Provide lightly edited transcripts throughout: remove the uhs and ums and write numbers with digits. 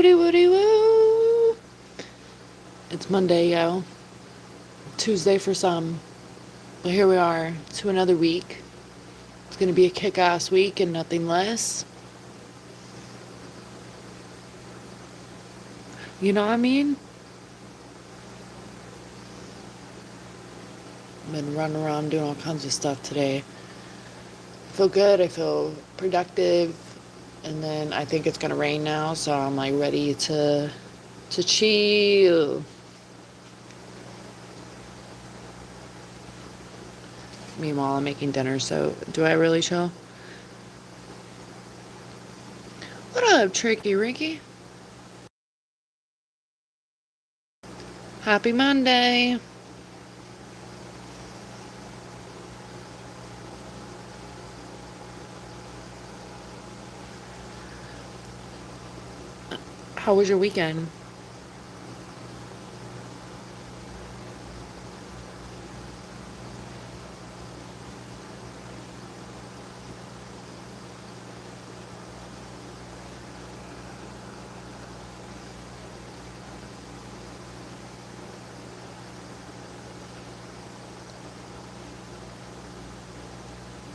Woody woody woo! It's Monday, yo. Tuesday for some. But here we are to another week. It's gonna be a kick-ass week and nothing less. You know what I mean? I've been running around doing all kinds of stuff today. I feel good, I feel productive, and then I think it's gonna rain now, so I'm like ready to chill. Meanwhile, I'm making dinner, so do I really chill? What up, Tricky Ricky? Happy Monday. How was your weekend?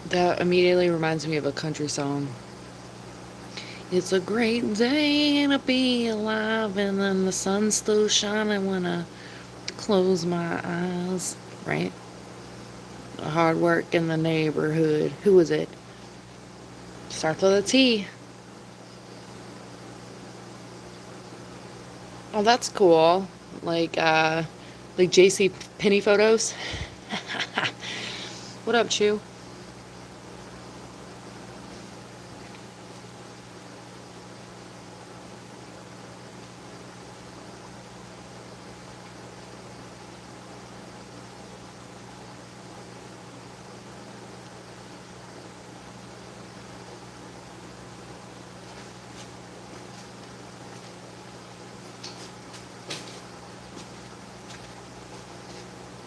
That immediately reminds me of a country song. It's a great day to be alive, and then the sun's still shining when I close my eyes. Right? Hard work in the neighborhood. Who was it? Starts with a T. Oh, that's cool. Like JC Penny photos. What up, Chew?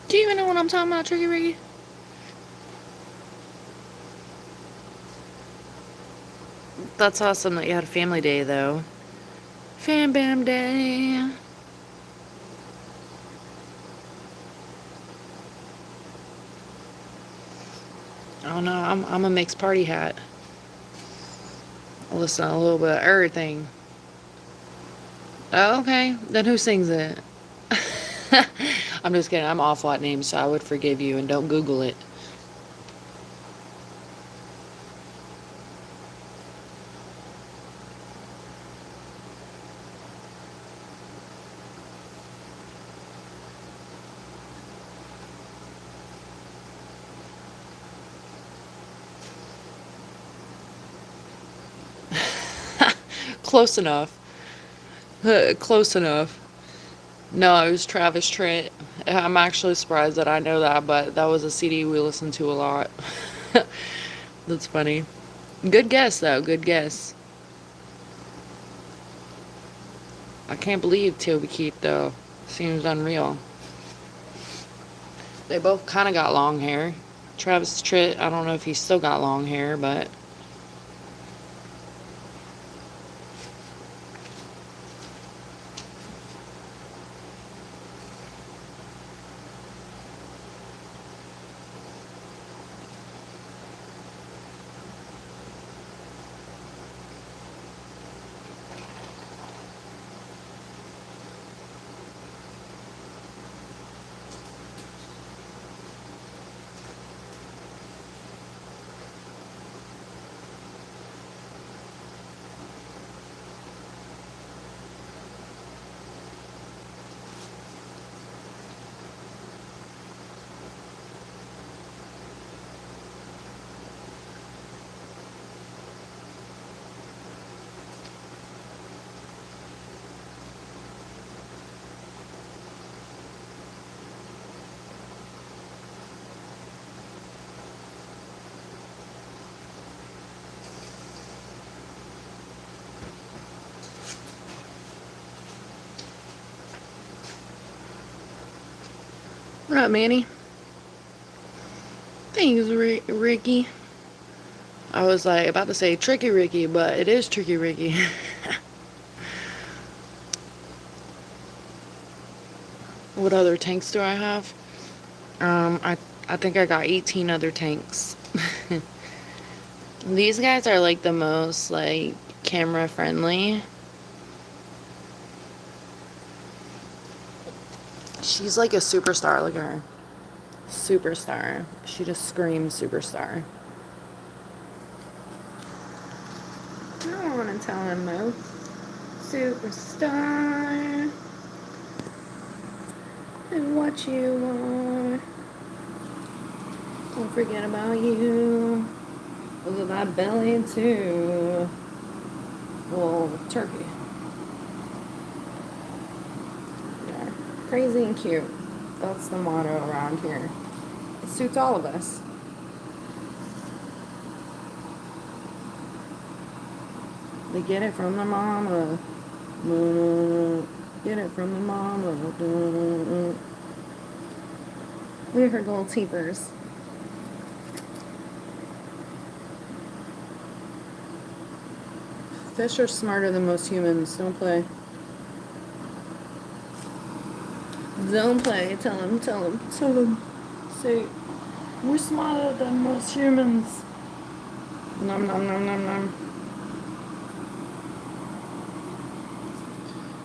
Do you even know what I'm talking about, Tricky Ricky? That's awesome that you had a family day, though. Fam Bam Day. Oh no, I'm a mixed party hat. I listen to a little bit of everything. Oh, okay. Then who sings it? I'm just kidding. I'm awful at names, so I would forgive you and don't Google it. Close enough. Close enough. No, it was Travis Tritt. I'm actually surprised that I know that, but that was a CD we listened to a lot. That's funny. Good guess, though. Good guess. I can't believe Toby Keith, though. Seems unreal. They both kind of got long hair. Travis Tritt, I don't know if he's still got long hair, but what up, Manny? Thanks, Ricky. I was like about to say Tricky Ricky, but it is Tricky Ricky. What other tanks do I have? Um, I I think I got 18 other tanks. These guys are like the most like camera friendly. She's like a superstar. Look at her. Superstar. She just screams superstar. I don't want to tell him though. Superstar. And what you want. Don't forget about you. Look at that belly too. Little turkey. Yeah. Crazy and cute. That's the motto around here. It suits all of us. They get it from the mama. Get it from the mama. Look at her little teepers. Fish are smarter than most humans. Don't play. Don't play. Tell him, tell him, tell him. Say, we're smarter than most humans. Nom nom nom nom nom.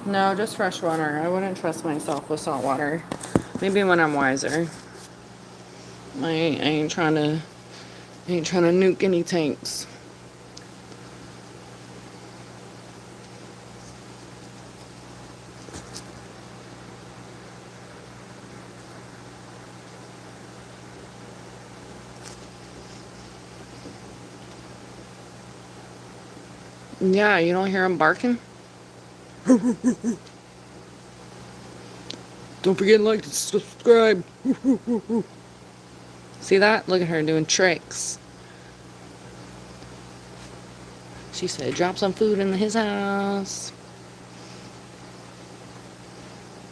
No, just fresh water. I wouldn't trust myself with salt water. Maybe when I'm wiser. I ain't trying to nuke any tanks. Yeah, you don't hear him barking? Don't forget to like and subscribe. See that? Look at her doing tricks. She said, drop some food in his house.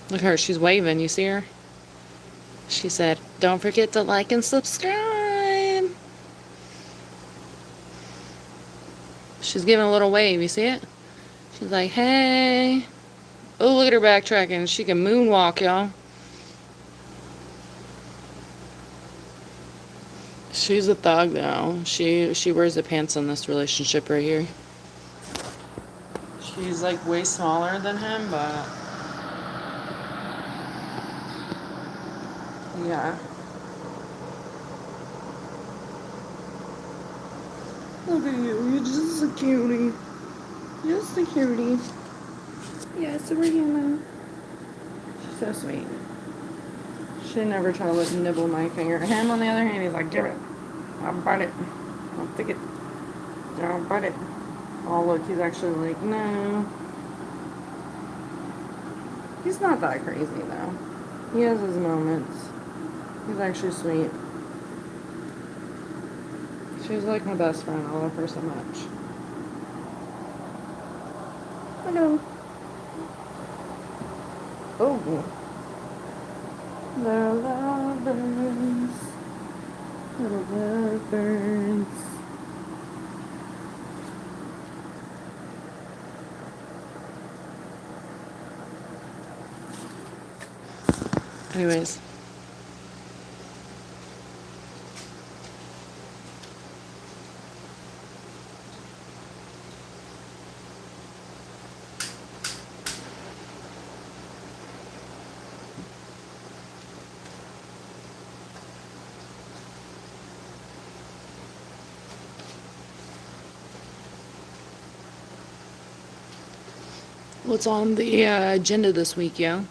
Look at her, she's waving. You see her? She said, don't forget to like and subscribe. She's giving a little wave. You see it? She's like, hey. Oh, look at her backtracking. She can moonwalk, y'all. She's a thug, though. She wears the pants in this relationship right here. She's like way smaller than him, but yeah. Look at you. You're just a cutie. Just a cutie. Yes, Rihanna. She's so sweet. She'd never try to like nibble my finger. Him, on the other hand, he's like, give it. I'll bite it. I'll take it. I'll bite it. Oh, look, he's actually like, no. He's not that crazy, though. He has his moments. He's actually sweet. She's like my best friend. I love her so much. Hello. Oh. The lovebirds. Little lovebirds. Anyways. What's on the agenda this week, yo?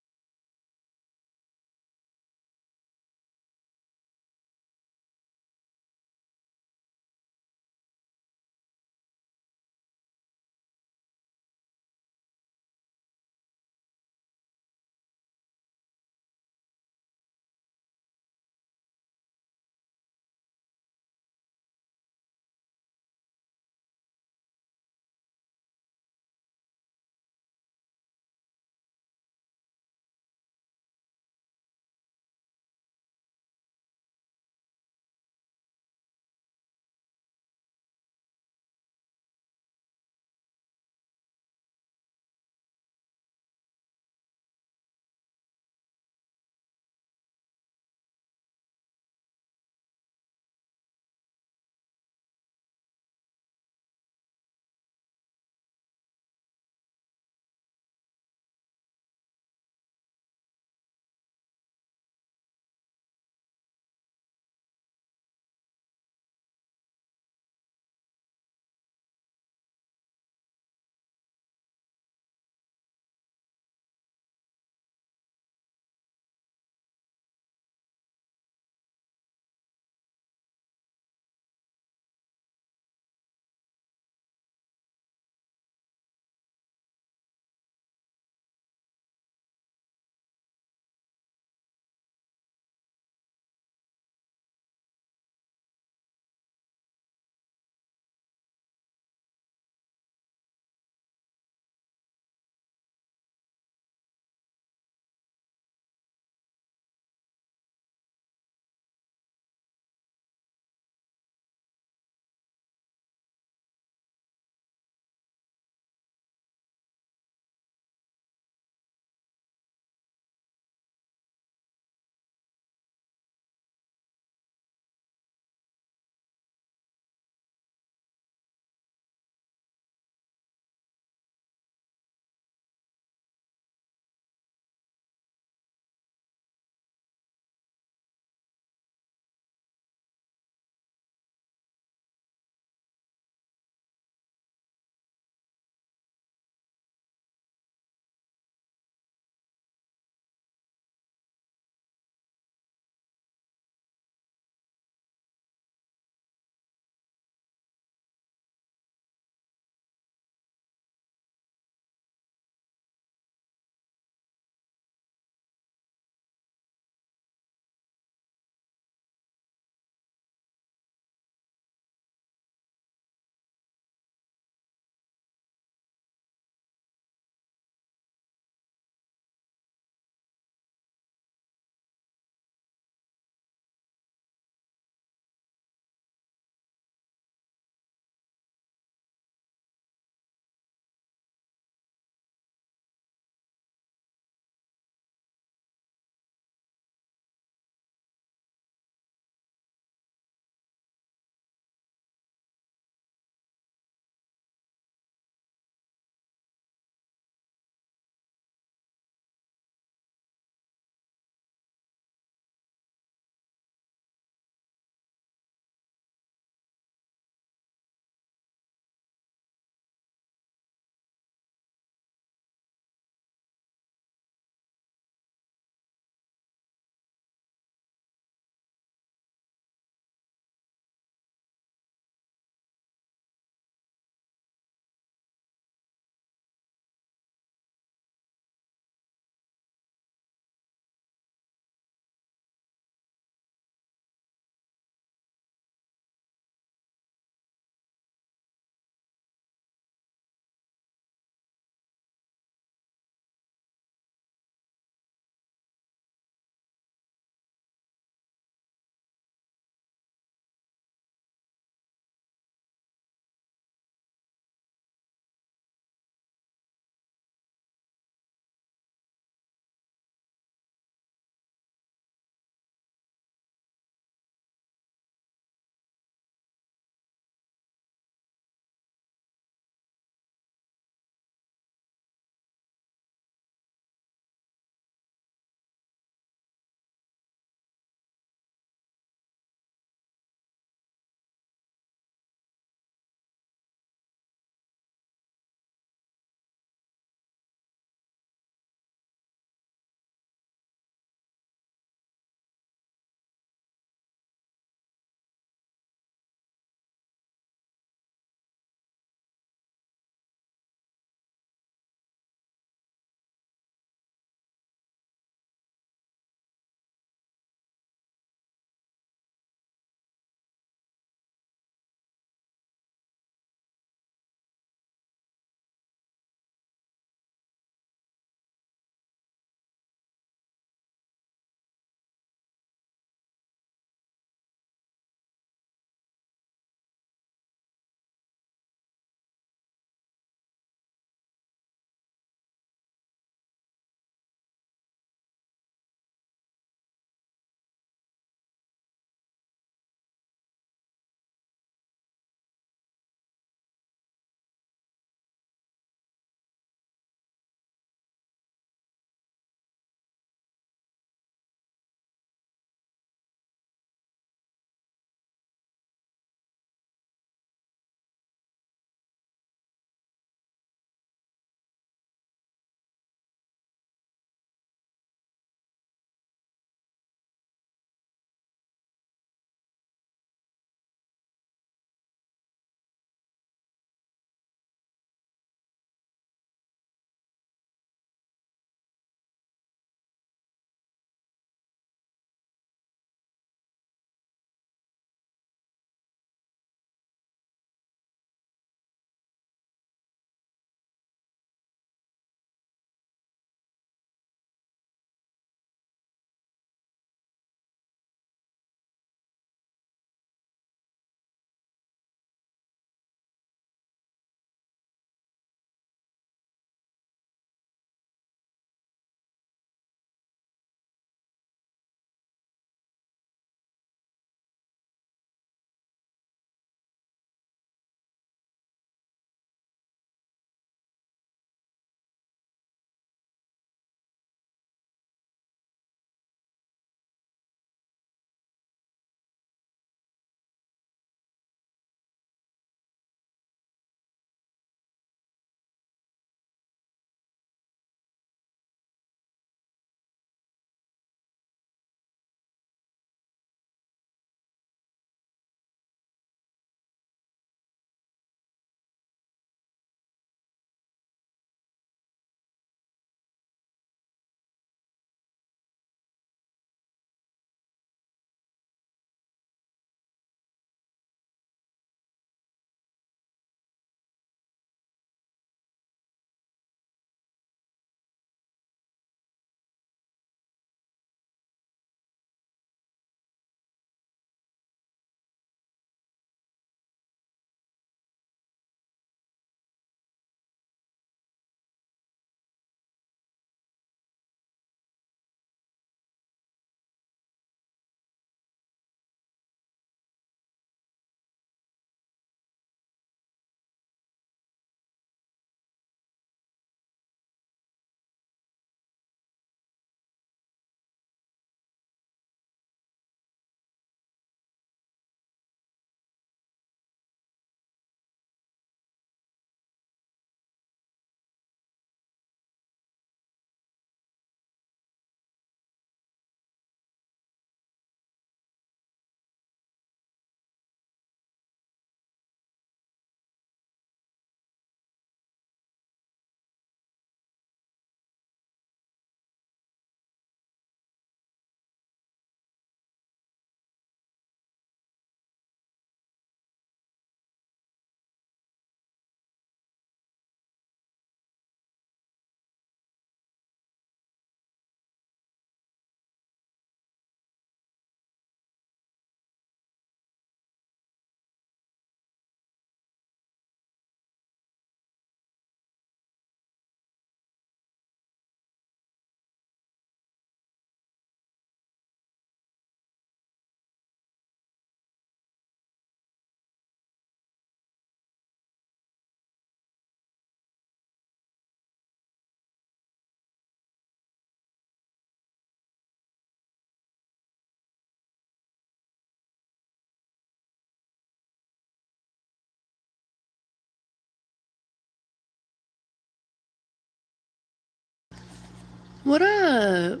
What up?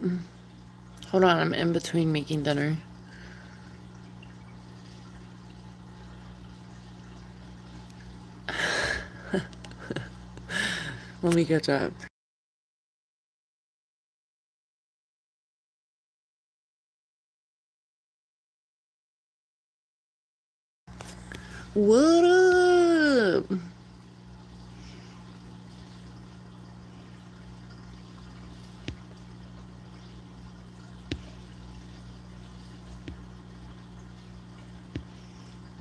Hold on, I'm in between making dinner. Let me catch up. What up?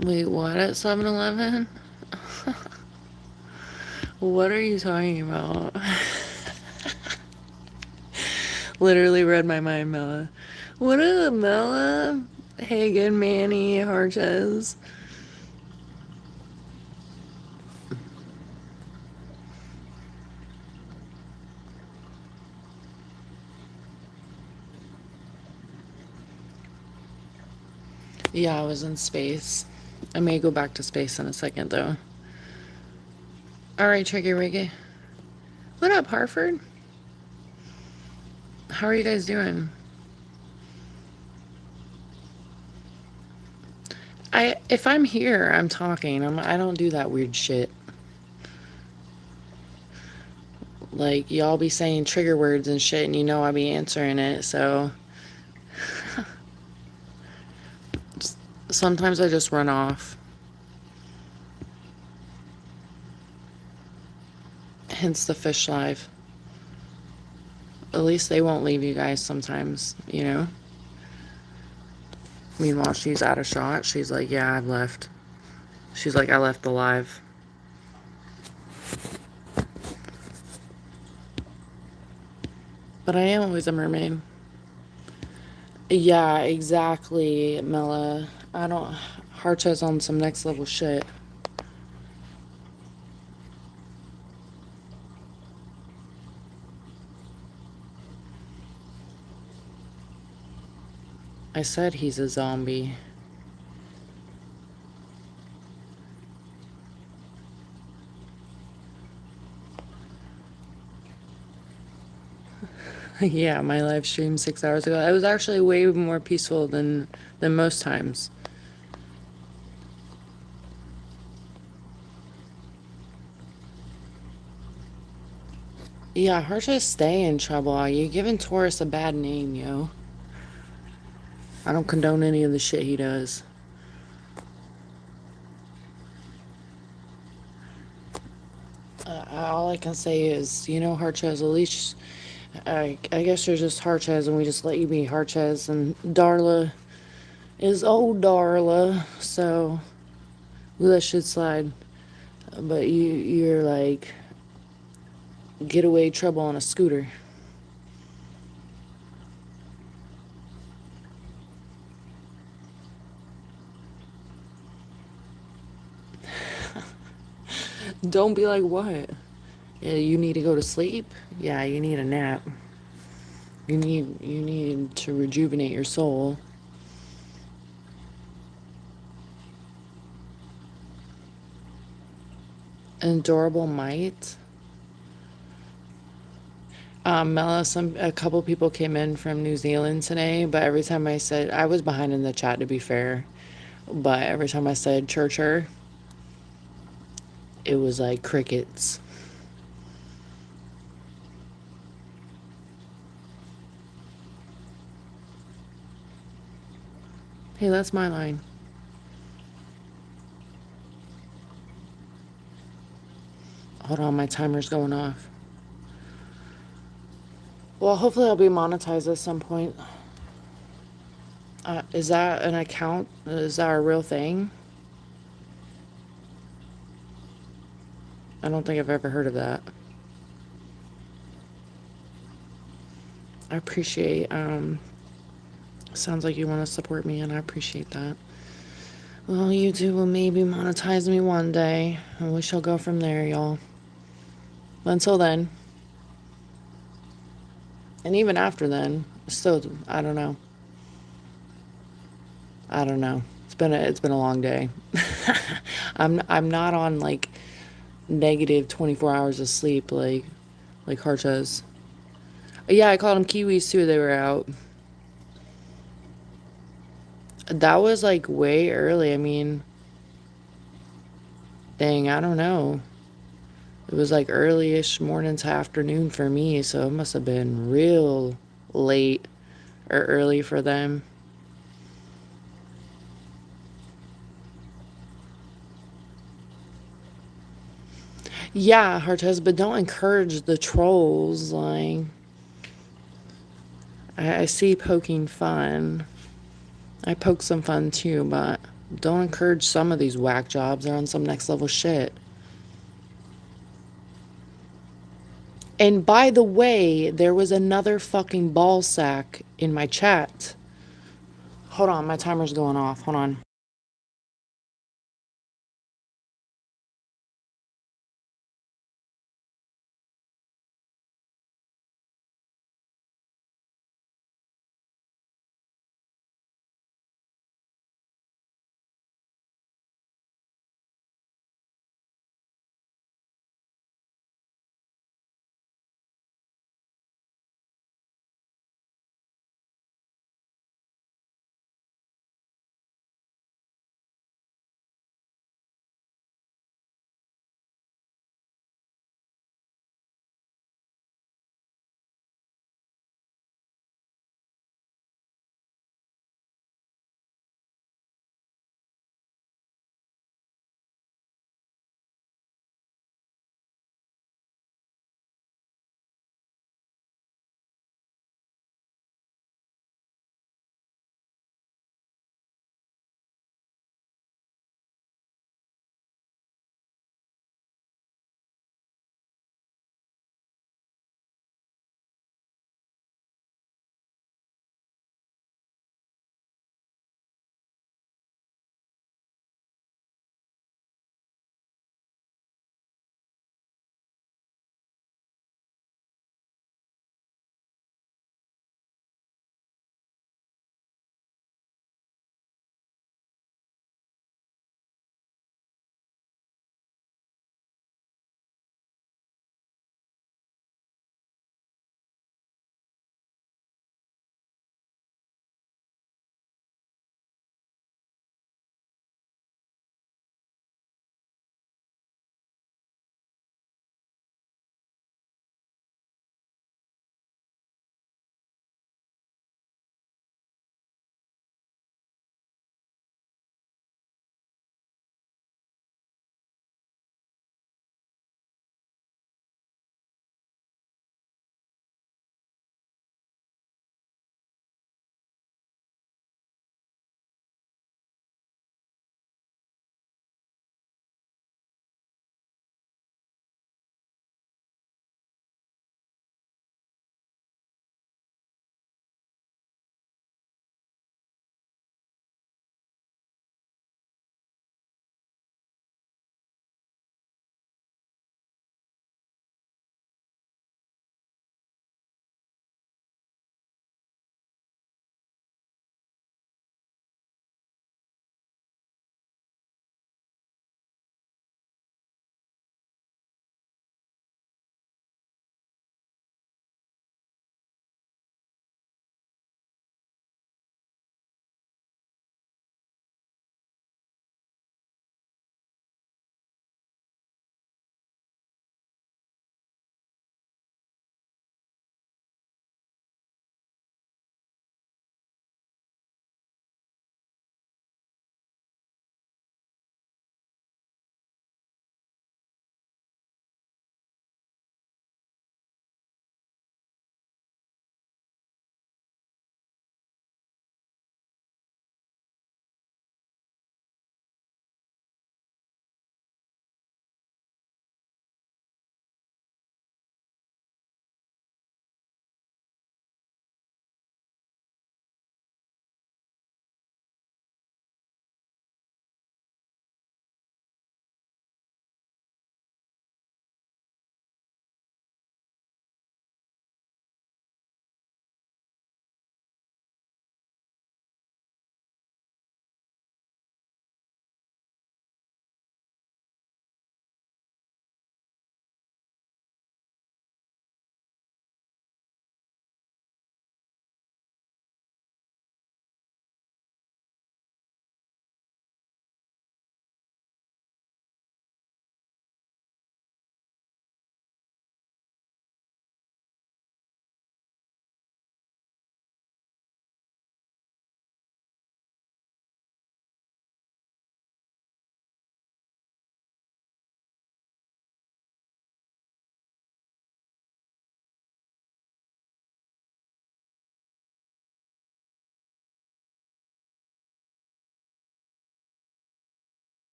Wait, what at 7-Eleven? What are you talking about? Literally read my mind, Mella. What up, Mella? Hagen, Manny, Harches. Yeah, I was in space. I may go back to space in a second, though. Alright, Tricky Ricky. What up, Hartford? How are you guys doing? If I'm here, I'm talking. I don't do that weird shit. Like, y'all be saying trigger words and shit, and you know I be answering it, so... Sometimes I just run off. Hence the fish live. At least they won't leave you guys sometimes, you know? Meanwhile, she's out of shot. She's like, yeah, I've left. She's like, I left the live. But I am always a mermaid. Yeah, exactly, Mella. I don't... Harcha's on some next level shit. I said he's a zombie. Yeah, my live stream 6 hours ago. It was actually way more peaceful than most times. Yeah, Harsha stay in trouble. You giving Taurus a bad name, yo. I don't condone any of the shit he does. All I can say is, you know, Harchez, at least, I guess you're just Harchez and we just let you be Harchez. And Darla is old Darla, so we let shit slide. But you're like getaway trouble on a scooter. Don't be like, what? Yeah, you need to go to sleep? Yeah, you need a nap. You need to rejuvenate your soul. Adorable might. Mela, a couple people came in from New Zealand today, but every time I said, I was behind in the chat to be fair, but every time I said churcher, it was like crickets. Hey, that's my line. Hold on, my timer's going off. Well, hopefully I'll be monetized at some point. Is that an account? Is that a real thing? I don't think I've ever heard of that. I appreciate, sounds like you want to support me, and I appreciate that. Well, YouTube will maybe monetize me one day, and we shall go from there, y'all. Until then. And even after then, still, I don't know. I don't know. It's been a long day. I'm not on like negative 24 hours of sleep like Harcha's. Yeah, I called them kiwis too. They were out. That was like way early. I mean, dang, I don't know. It was like early-ish morning to afternoon for me, so it must have been real late or early for them. Yeah, Hartez, but don't encourage the trolls. Like, I see poking fun. I poke some fun too, but don't encourage some of these whack jobs. They're on some next level shit. And by the way, there was another fucking ball sack in my chat. Hold on, my timer's going off. Hold on.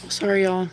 Sorry, y'all.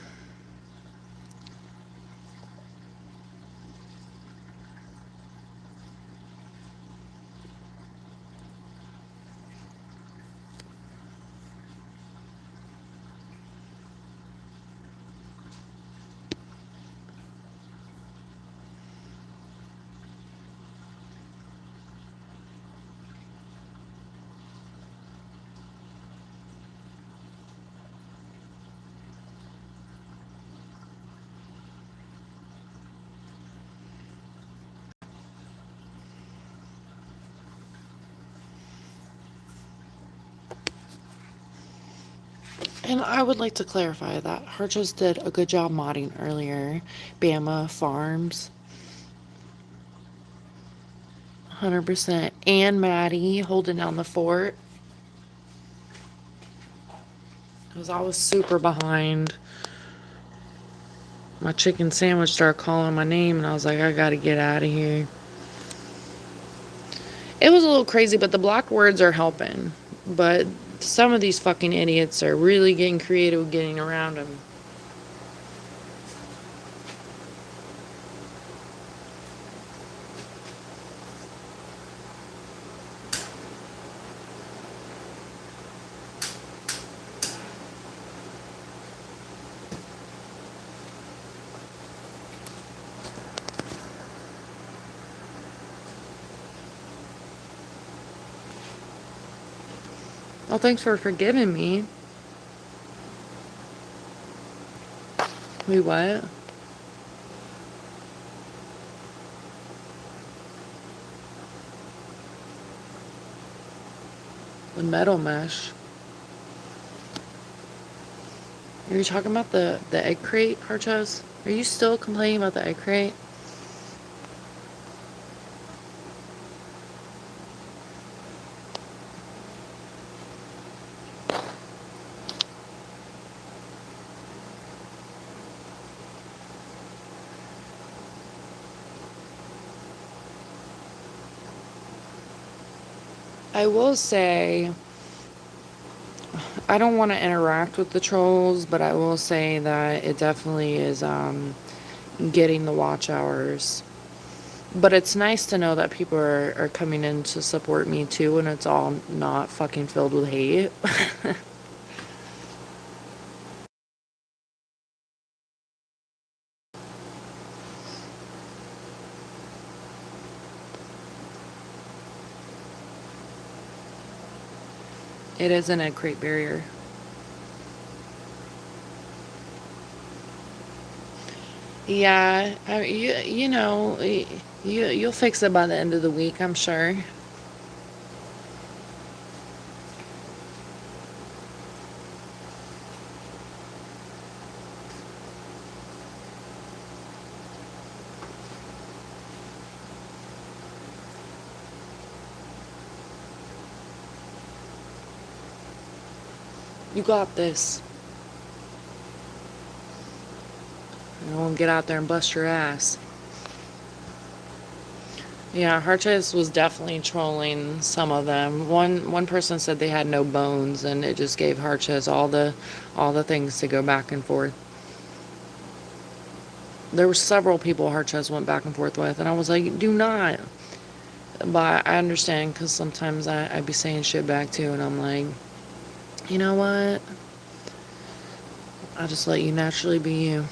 And I would like to clarify that Harchos did a good job modding earlier. Bama Farms, 100%. And Maddie holding down the fort. Because I was super behind. My chicken sandwich started calling my name, and I was like, I gotta get out of here. It was a little crazy, but the block words are helping. But some of these fucking idiots are really getting creative with getting around them. Well, thanks for forgiving me. Wait, what? The metal mesh. Are you talking about the egg crate, Harchos? Are you still complaining about the egg crate? I will say, I don't want to interact with the trolls, but I will say that it definitely is getting the watch hours. But it's nice to know that people are coming in to support me too, and it's all not fucking filled with hate. It is an egg crate barrier. Yeah, you know, you'll fix it by the end of the week, I'm sure. You got this. I won't get out there and bust your ass. Yeah, Harches was definitely trolling some of them. One person said they had no bones, and it just gave Harches all the things to go back and forth. There were several people Harches went back and forth with, and I was like, do not. But I understand, because sometimes I be saying shit back too, and I'm like, you know what? I'll just let you naturally be you.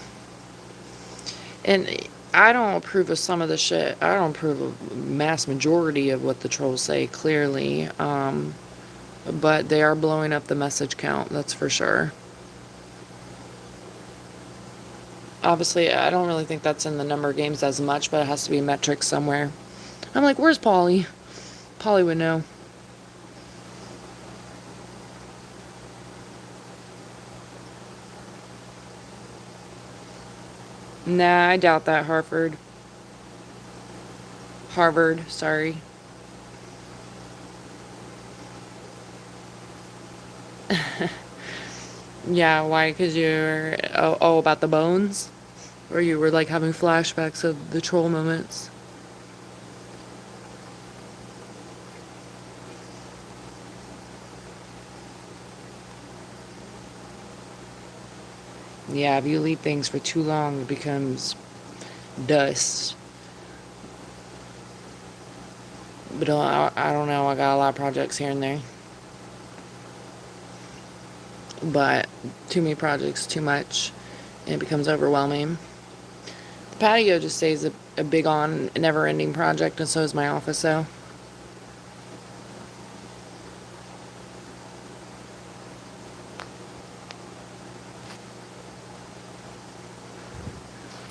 And I don't approve of some of the shit. I don't approve of mass majority of what the trolls say, clearly. But they are blowing up the message count, that's for sure. Obviously, I don't really think that's in the number of games as much, but it has to be metrics somewhere. I'm like, where's Polly? Polly would know. Nah, I doubt that, Harvard, sorry. Yeah, why? Because you're, about the bones? Or you were like having flashbacks of the troll moments? Yeah, if you leave things for too long, it becomes dust. But I don't know. I got a lot of projects here and there. But too many projects, too much, and it becomes overwhelming. The patio just stays a big on, never ending project, and so is my office, though.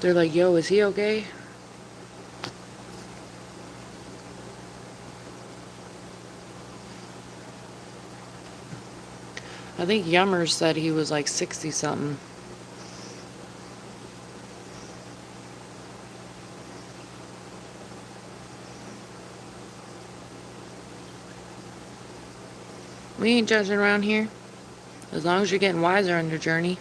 They're like, yo, is he okay? I think Yummers said he was like 60 something. We ain't judging around here. As long as you're getting wiser on your journey.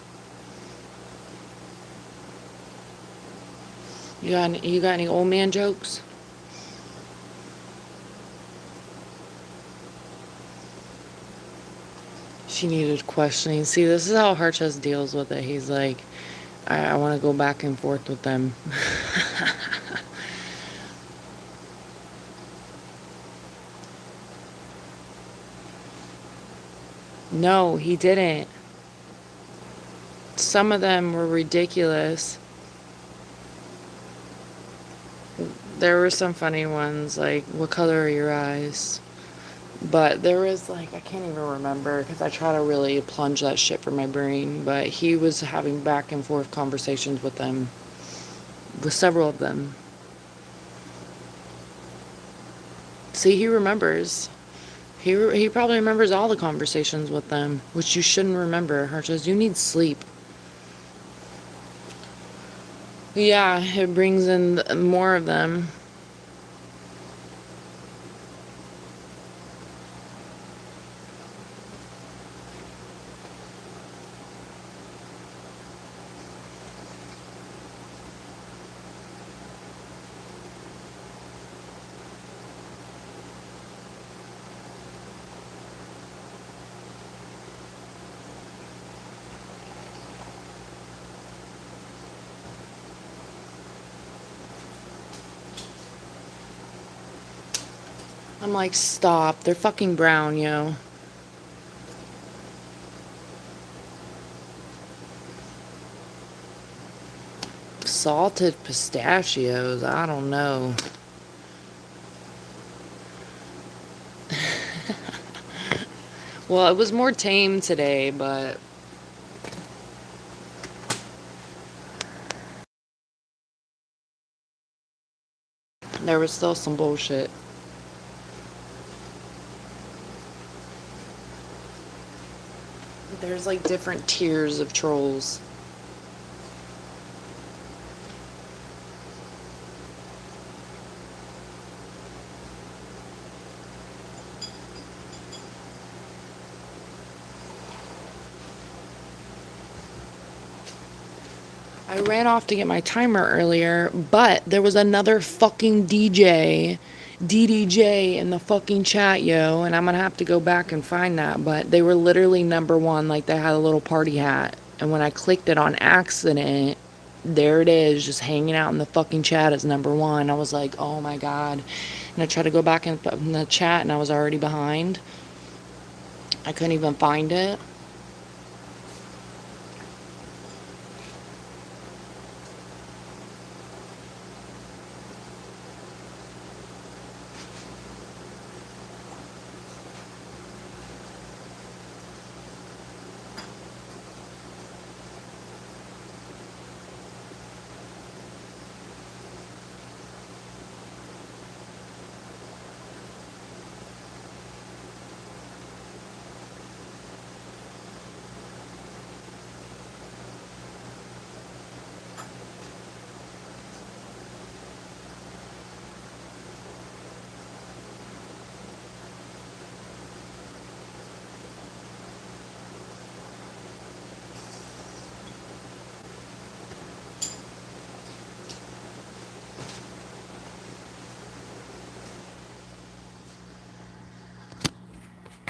You got any old man jokes? She needed questioning. See, this is how Harchess deals with it. He's like, I want to go back and forth with them. No, he didn't. Some of them were ridiculous. There were some funny ones, like, what color are your eyes? But there was, like, I can't even remember because I try to really plunge that shit from my brain. But he was having back and forth conversations with them, with several of them. See, he remembers. He probably remembers all the conversations with them, which you shouldn't remember. Harches, you need sleep. Yeah, it brings in more of them. I'm like, stop. They're fucking brown, yo. Salted pistachios. I don't know. Well, it was more tame today, but there was still some bullshit. There's like different tiers of trolls. I ran off to get my timer earlier, but there was another fucking DDJ in the fucking chat, yo, and I'm gonna have to go back and find that, but they were literally number one, like they had a little party hat, and when I clicked it on accident, there it is, just hanging out in the fucking chat as number one. I was like, oh my god. And I tried to go back in the chat, and I was already behind. I couldn't even find it.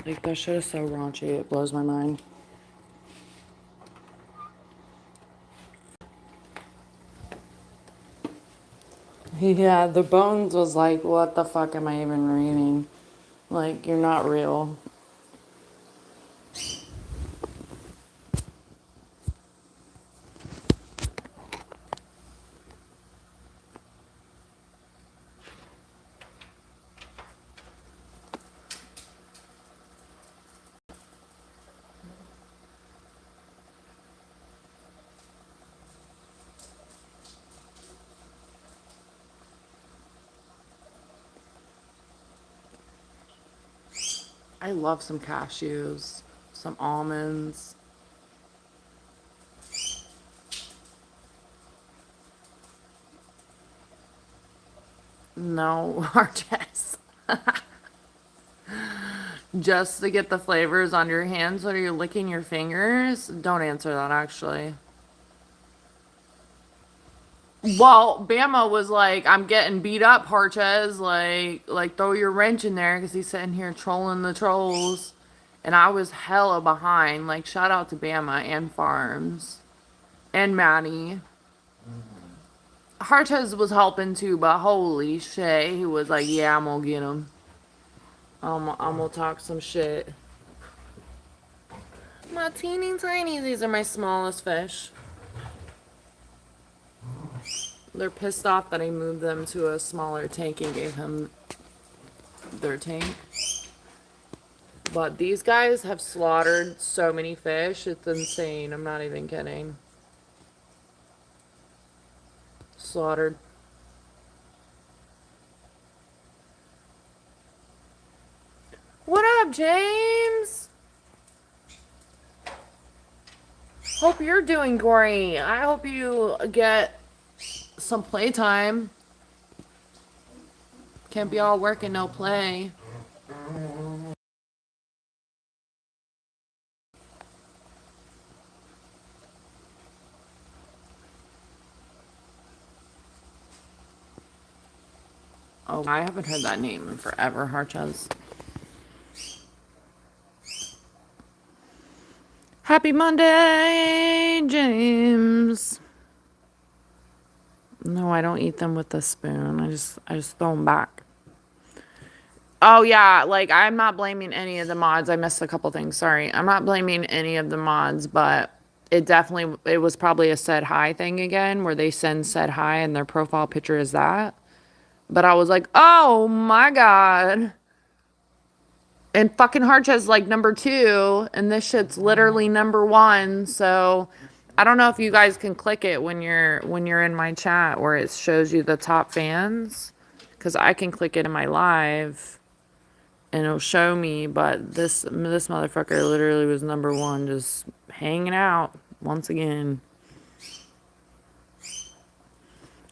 Like, that shit is so raunchy, it blows my mind. Yeah, the Bones was like, what the fuck am I even reading? Like, you're not real. I love some cashews, some almonds. No, Arches. Just to get the flavors on your hands when you're licking your fingers? Don't answer that, actually. Well, Bama was like, I'm getting beat up, Harches. Like throw your wrench in there because he's sitting here trolling the trolls. And I was hella behind. Like, shout out to Bama and Farms and Maddie. Harches was helping too, but holy shit. He was like, yeah, I'm gonna get him. I'm gonna talk some shit. My teeny tiny, these are my smallest fish. They're pissed off that I moved them to a smaller tank and gave him their tank. But these guys have slaughtered so many fish. It's insane. I'm not even kidding. Slaughtered. What up, James? Hope you're doing great. I hope you get some playtime. Can't be all work and no play. Oh, I haven't heard that name in forever, Harchas. Happy Monday, James. No, I don't eat them with a spoon. I just throw them back. Oh yeah, like I'm not blaming any of the mods. I missed a couple things. Sorry. I'm not blaming any of the mods, but it was probably a said hi thing again where they send said hi and their profile picture is that. But I was like, "Oh my god." And fucking Harch's like number 2 and this shit's literally number 1. So I don't know if you guys can click it when you're in my chat where it shows you the top fans cuz I can click it in my live and it'll show me, but this motherfucker literally was number 1 just hanging out once again.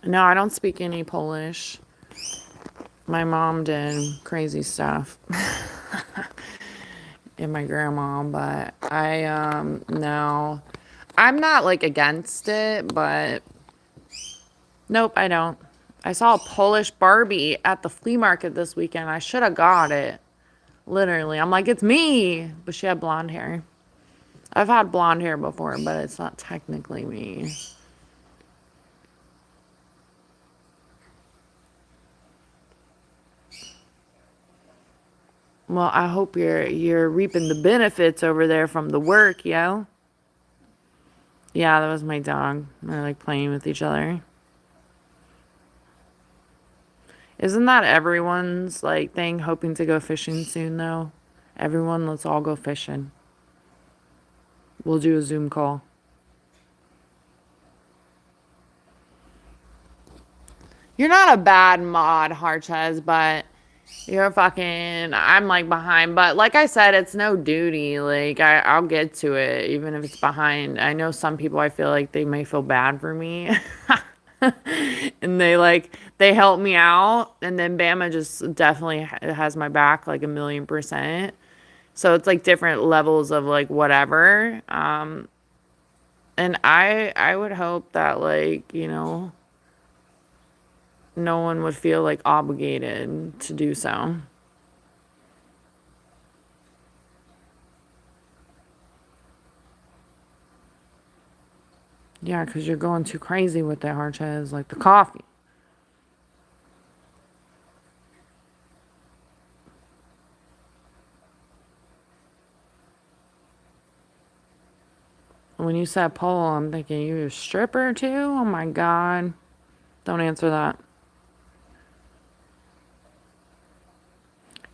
No, I don't speak any Polish. My mom did crazy stuff. And my grandma, but no. I'm not like against it, but nope, I don't. I saw a Polish Barbie at the flea market this weekend. I should have got it. Literally. I'm like, it's me. But she had blonde hair. I've had blonde hair before, but it's not technically me. Well, I hope you're reaping the benefits over there from the work, yo. Yeah, that was my dog. They're like playing with each other. Isn't that everyone's like thing, hoping to go fishing soon though? Everyone, let's all go fishing. We'll do a Zoom call. You're not a bad mod, Harchez, but you're fucking, I'm like behind. But like I said, it's no duty. Like I'll get to it, even if it's behind. I know some people, I feel like they may feel bad for me. And they help me out. And then Bama just definitely has my back like 1,000,000%. So it's like different levels of like whatever. And I would hope that like, no one would feel like obligated to do so. Yeah, because you're going too crazy with that Harchez, like the coffee. When you said pole, I'm thinking you a stripper too? Oh my God. Don't answer that.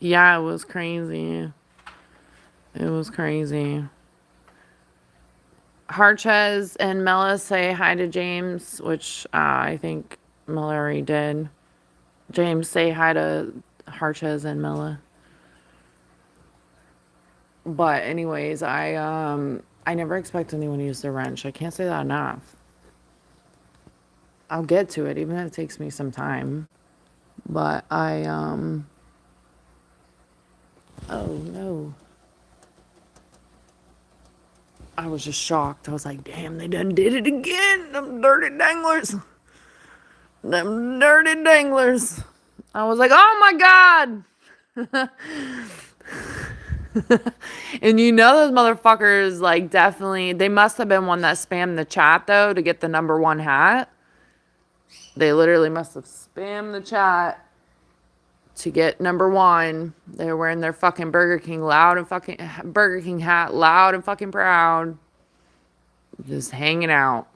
Yeah, it was crazy. It was crazy. Harchez and Mela say hi to James, which I think Mallory did. James, say hi to Harchez and Mela. But anyways, I never expect anyone to use the wrench. I can't say that enough. I'll get to it, even if it takes me some time. But oh no. I was just shocked. I was like, damn, they done did it again. Them dirty danglers. Them dirty danglers. I was like, oh my God. And you know those motherfuckers, like, definitely, they must have been one that spammed the chat, though, to get the #1 hat. They literally must have spammed the chat to get #1. They were wearing their fucking Burger King hat, loud and fucking proud. Just hanging out.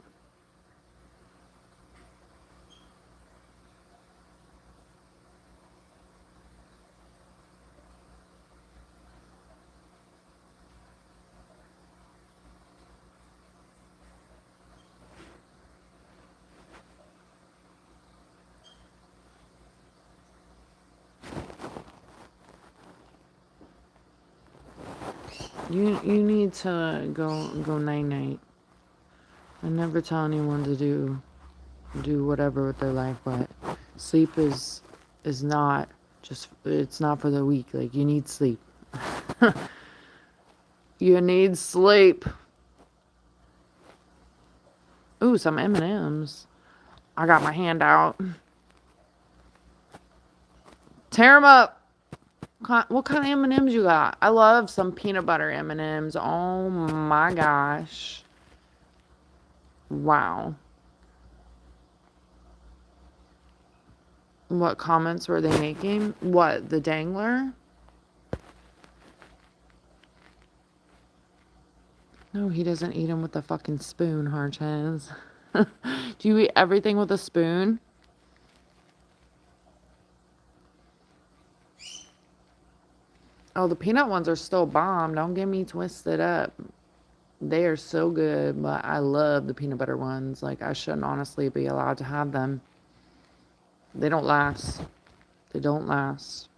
You need to go night night. I never tell anyone to do whatever with their life, but sleep is not just, it's not for the weak. Like, you need sleep. You need sleep. Ooh, some M&Ms. I got my hand out. Tear them up. What kind of M&Ms you got? I love some peanut butter M&Ms. Oh my gosh. Wow. What comments were they making? What, the dangler? No, he doesn't eat them with a fucking spoon, Harchez. Do you eat everything with a spoon? Oh, the peanut ones are still bomb. Don't get me twisted up. They are so good, but I love the peanut butter ones. Like, I shouldn't honestly be allowed to have them. They don't last. They don't last.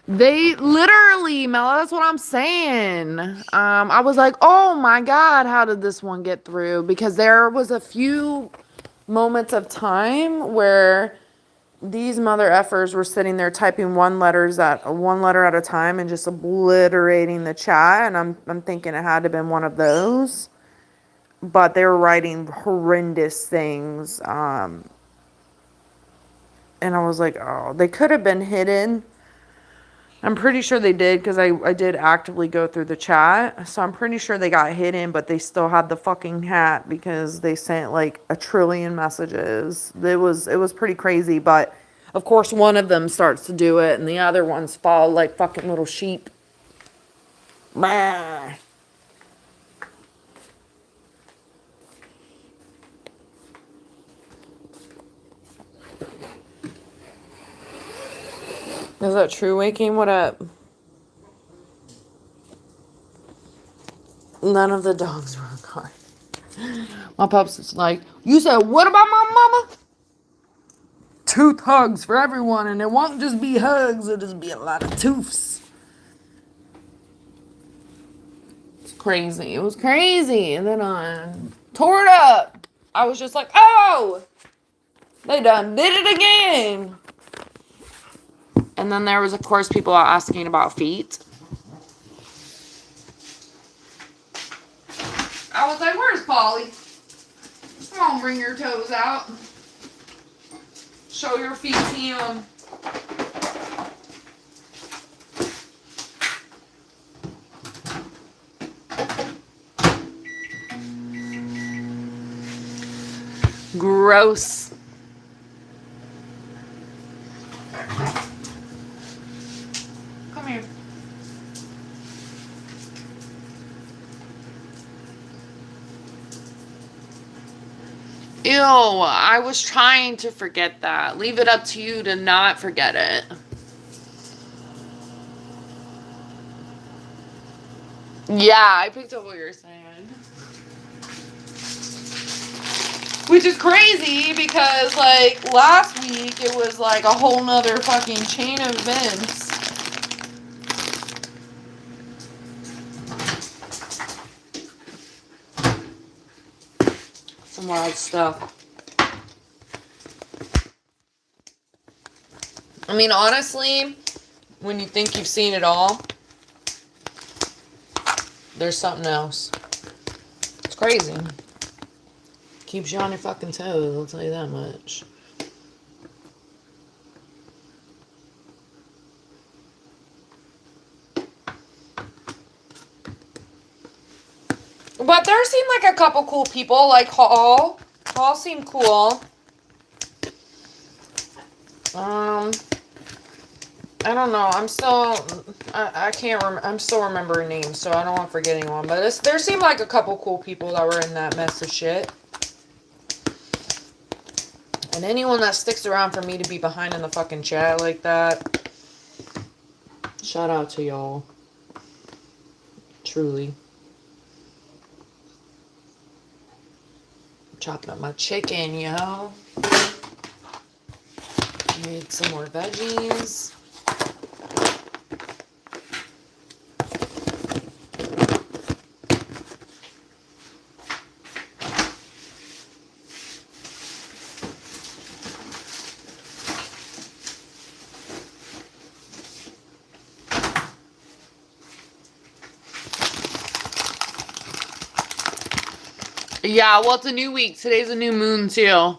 They literally, Mela, that's what I'm saying. I was like, oh my God, how did this one get through? Because there was a few moments of time where these mother effers were sitting there typing one letter at a time and just obliterating the chat. And I'm thinking it had to have been one of those. But they were writing horrendous things. And I was like, oh, they could have been hidden. I'm pretty sure they did, because I did actively go through the chat. So I'm pretty sure they got hidden, but they still had the fucking hat because they sent like a trillion messages. It was pretty crazy, but of course one of them starts to do it and the other ones fall like fucking little sheep. Bah. Is that true, Waking? What up? None of the dogs were in car. My pups is like, you said, what about my mama? Tooth hugs for everyone, and it won't just be hugs, it'll just be a lot of tooths. It's crazy. It was crazy. And then I tore it up. I was just like, oh, they done did it again. And then there was, of course, people asking about feet. I was like, where's Polly? Come on, bring your toes out. Show your feet to him. Gross. Come here. do. I was trying to forget that. Leave it up to you to not forget it. Yeah, I picked up what you're saying. Which is crazy because, like, last week it was like a whole nother fucking chain of events. Some wild stuff. I mean, honestly, when you think you've seen it all, there's something else. It's crazy. Keeps you on your fucking toes, I'll tell you that much. But there seemed like a couple cool people, like Hall. Hall seemed cool. I don't know. I can't remember. I'm still remembering names, so I don't want to forget anyone. But there seemed like a couple cool people that were in that mess of shit. And anyone that sticks around for me to be behind in the fucking chat like that, shout out to y'all. Truly. Chopping up my chicken, yo. Made some more veggies. Yeah, well, it's a new week. Today's a new moon, too.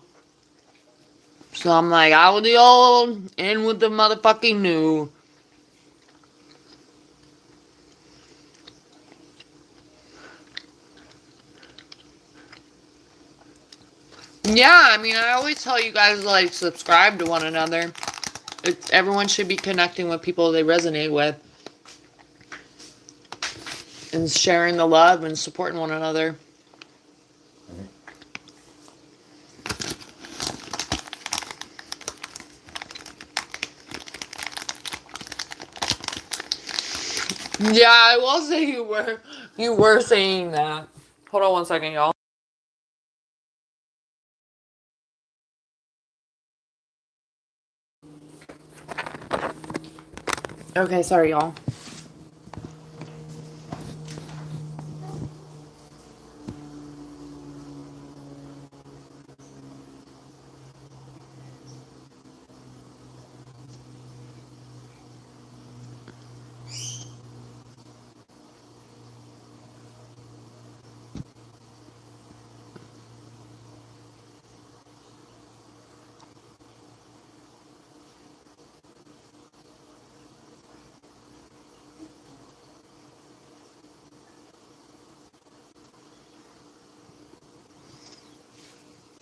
So I'm like, out with the old, in with the motherfucking new. Yeah, I mean, I always tell you guys, like, subscribe to one another. Everyone should be connecting with people they resonate with. And sharing the love and supporting one another. Yeah, I will say you were saying that. Hold on one second, y'all. Okay, sorry, y'all.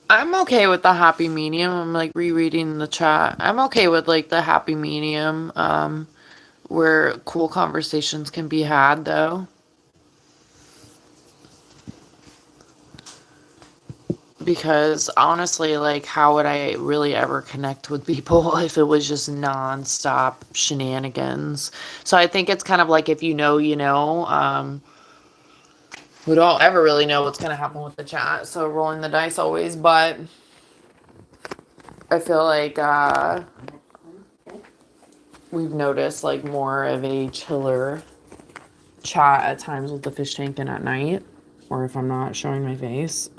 I'm okay with the happy medium. I'm like rereading the chat. I'm okay with like the happy medium, where cool conversations can be had though. Because honestly, like, how would I really ever connect with people if it was just nonstop shenanigans? So I think it's kind of like if you know, you know. We don't ever really know what's gonna happen with the chat, so rolling the dice always. But I feel like we've noticed like more of a chiller chat at times with the fish tank and at night, or if I'm not showing my face.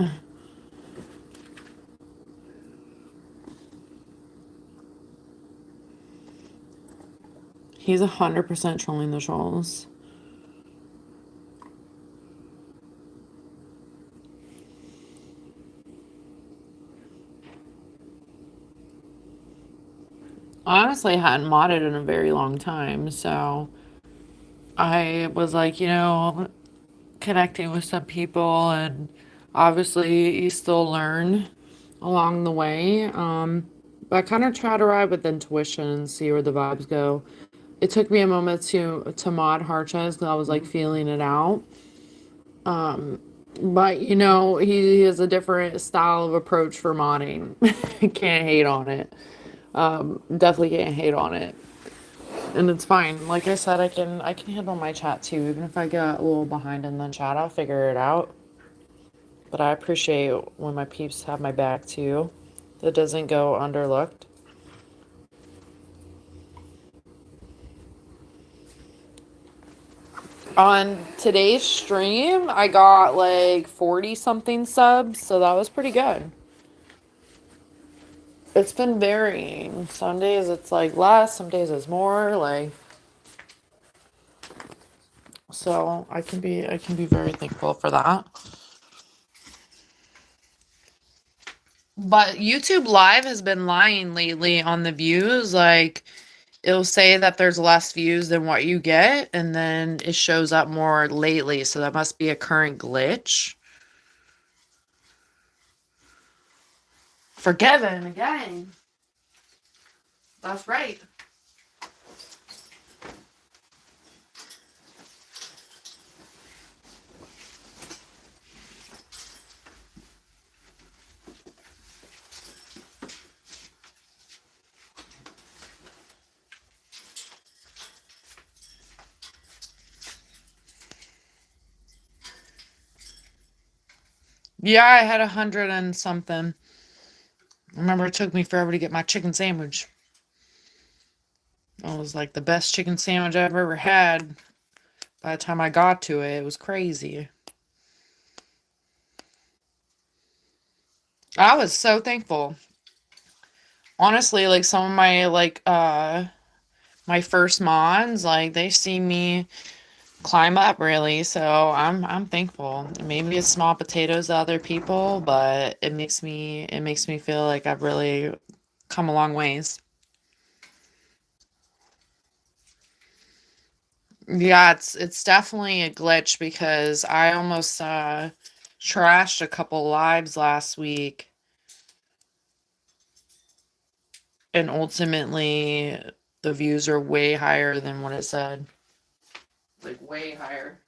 He's 100% trolling the trolls. Honestly, I hadn't modded in a very long time, so I was like, connecting with some people, and obviously you still learn along the way. But I kind of try to ride with intuition and see where the vibes go. It took me a moment to mod Harches because I was like feeling it out. But he has a different style of approach for modding. Can't hate on it. Definitely can't hate on it. And it's fine. Like I said, I can handle my chat too. Even if I get a little behind in the chat, I'll figure it out. But I appreciate when my peeps have my back too. That doesn't go underlooked. On today's stream, I got like 40 something subs, so that was pretty good. It's been varying. Some days it's like less, some days it's more, like so I can be very thankful for that. But YouTube Live has been lying lately on the views. Like, it'll say that there's less views than what you get, and then it shows up more lately. So that must be a current glitch. Forgiven again. That's right. Yeah, I had 100 and something. I remember it took me forever to get my chicken sandwich. It was like the best chicken sandwich I've ever had. By the time I got to it, it was crazy. I was so thankful. Honestly, like some of my my first mons, like they see me climb up really, so I'm thankful. Maybe it's small potatoes to other people, but it makes me feel like I've really come a long ways. Yeah, it's definitely a glitch because I almost trashed a couple lives last week, and ultimately the views are way higher than what it said. Like way higher.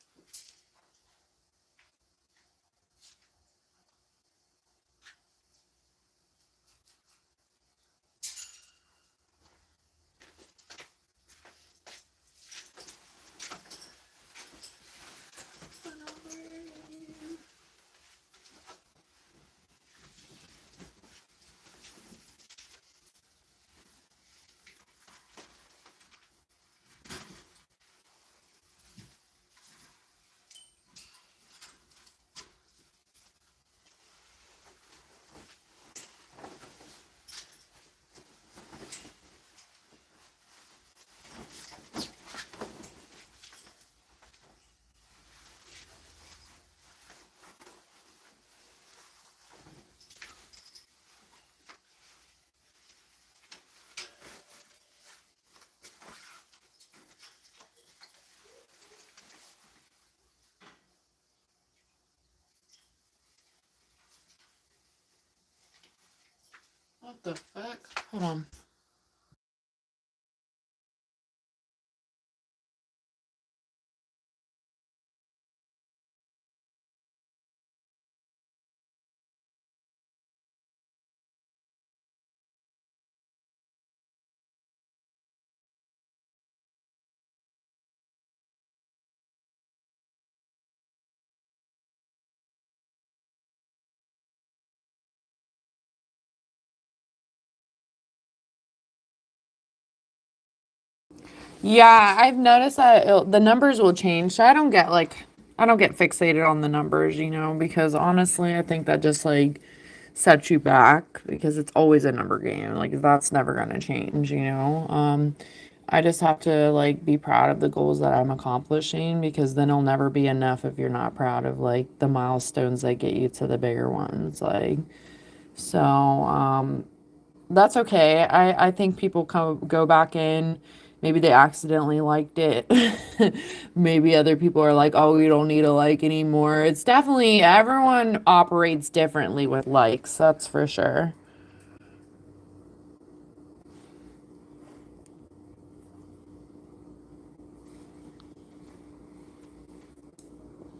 What the fuck? Hold on. Yeah, I've noticed that the numbers will change. So I don't get fixated on the numbers, because honestly, I think that just like sets you back because it's always a number game. Like that's never going to change. I just have to like be proud of the goals that I'm accomplishing because then it'll never be enough if you're not proud of like the milestones that get you to the bigger ones. So that's okay. I think people go back in. Maybe they accidentally liked it. Maybe other people are like, oh, you don't need a like anymore. It's definitely everyone operates differently with likes. That's for sure.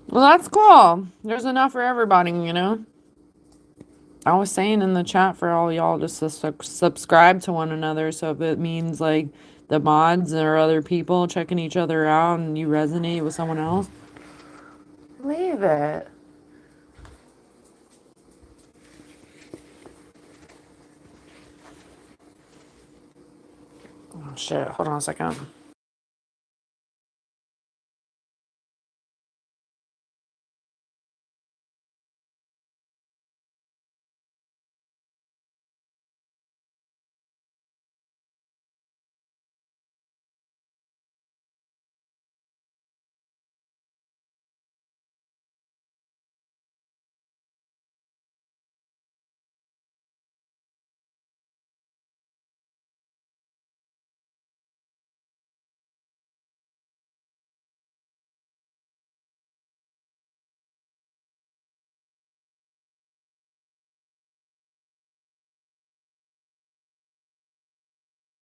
Well, that's cool. There's enough for everybody, you know? I was saying in the chat for all y'all just to subscribe to one another. So if it means like the mods or other people checking each other out and you resonate with someone else, leave it. Oh shit, hold on a second.